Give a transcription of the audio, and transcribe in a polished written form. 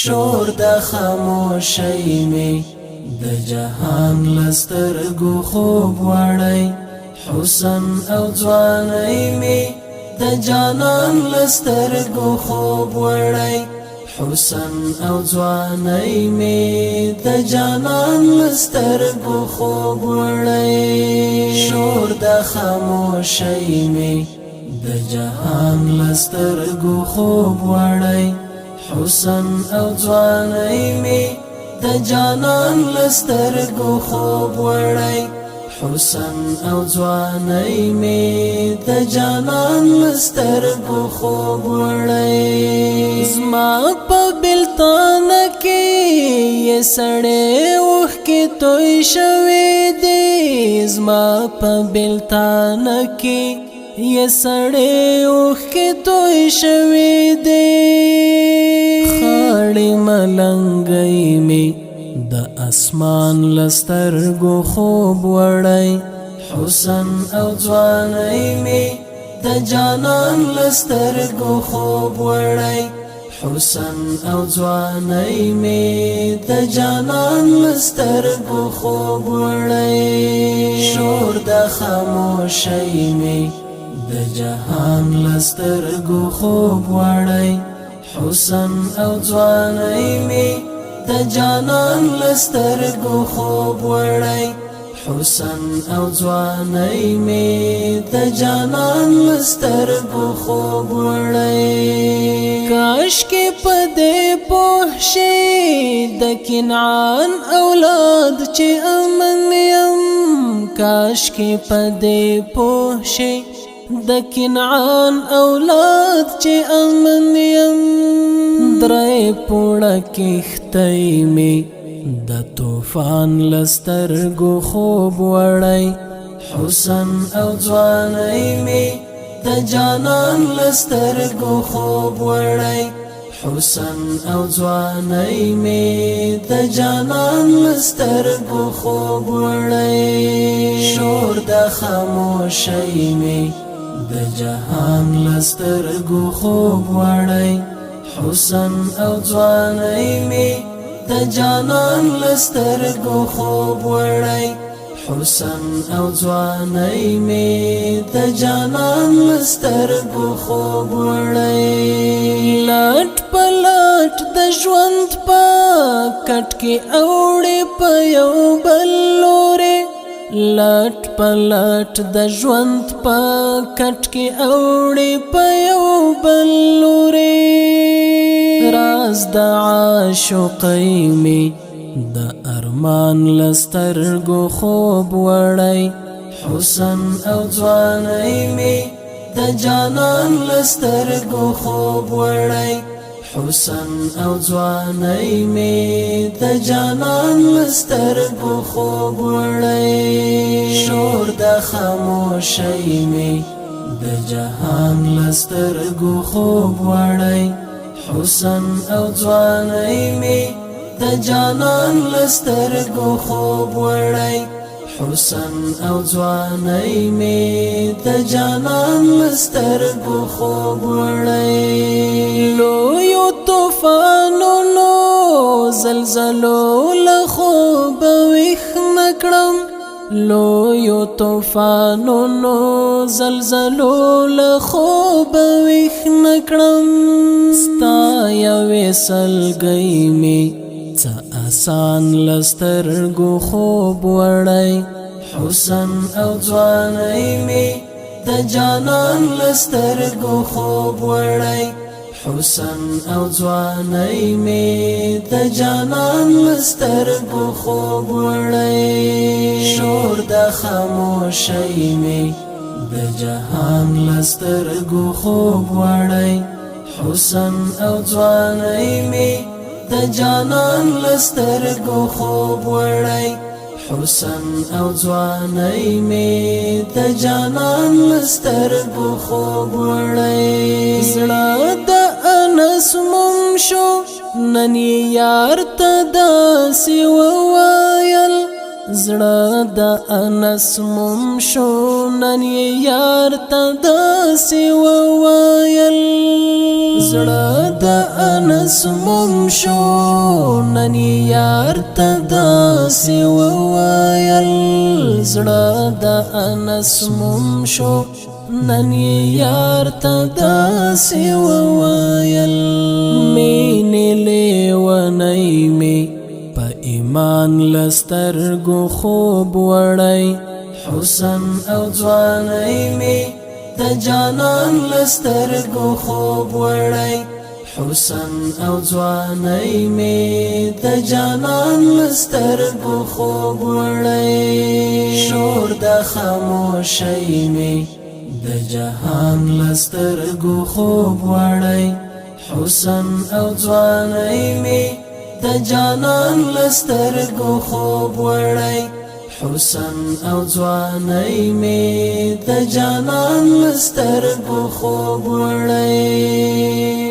شور د خاموشۍ می د جهان لسترګو خوب وړی حسن او ځوانۍ می د جانان لسترګو خوب وړی حسن او ځوانۍ می د جانان لسترګو خوب وړی شور د خاموشۍ می د جهان لسترګو خوب وړی حسن او ځوانۍ می د جانان لسترګو خوب وړی حسن او ځوانۍ می د جانان لسترګو خوب وړی زما په بلتان کې یې سړې اوښکې توی شوې دي زما په بلتان کې یې سړې اوښکې توی شوې دي خړې ملنګۍ می د اسمان لسترګو خوب وړی حسن او ځوانۍ می د جانان لسترګو خوب وړی حسن او ځوانۍ می د جانان لسترګو خوب وړی شور د خاموشۍ می د جهان لسترګو خوب وړی حسن او ځوانۍ می د جانان لسترګو خوب وړی حسن او ځوانۍ می د جانان لسترګو خوب وړی کاش کې په دې پوه شي د کنعان اولاد چې امن یم کاش کې په دې پوه شي د کنعان اولاد چې امن یم درې پوړه کښتۍ می د طوفان لسترګو خوب وړی حسن او ځوانۍ می د جانان لسترګو خوب وړی حسن او ځوانۍ می د جانان لسترګو خوب وړی شور د خاموشۍ می د جهان لسترګو خوب وړی حسن او ځوانۍ می د جانان لسترګو خوب وړی حسن او ځوانۍ می د جانان لسترګو خوب وړی لټ پلټ د ژوند په کټ کې اوړې په یو بل لورې لټ پلټ د ژوند په کټ کې اوړې په یو بل لورې راز د عاشقۍ می د ارمان لسترګو خوب وړی حسن او ځوانۍ می د جانان لسترګو خوب وړی حسن او ځوانۍ می د جانان لسترګو خوب وړی شور د خاموشۍ می د جهان لسترګو خوب وړی حسن او ځوانۍ می د جانان لسترګو خوب وړی حسن او ځوانۍ می د جانان لسترګو خوب وړی لویو طوفانونو زلزلو له خوبه ویښ نه کړم لویو طوفانونو زلزلو له خوبه ویښ نه کړم ستا یوې سلګۍ می څه آسان لسترګو خوب وړی حسن او ځوانۍ می د جانان لسترګو خوب وړی حسن او ځوانۍ می د جانان لسترګو خوب وړی شور د خاموشۍ می د جهان لسترګو خوب وړی حسن او ځوانۍ می د جانان لسترګو خوب وړی حسن او ځوانۍ می د جانان لسترګو خوب وړی زړه د انس مم شو نن یار ته داسې وویل زړه د انس مم شو نن یار ته داسې وویل زړه د انس مم شو نن یار ته داسې وویل زړه د انس مم شو نن یار ته داسې وویل مینې لیونی می په ایمان لسترګو خوب وړی حسن او ځوانۍ می د جانان لسترګو خوب وړی حسن او ځوانۍ می د جانان لسترګو خوب وړی شور د خاموشۍ می د جهان لسترګو خوب وړی حسن او ځوانۍ می د جانان لسترګو خوب وړی حسن او ځوانۍ می د جانان لسترګو خوب وړی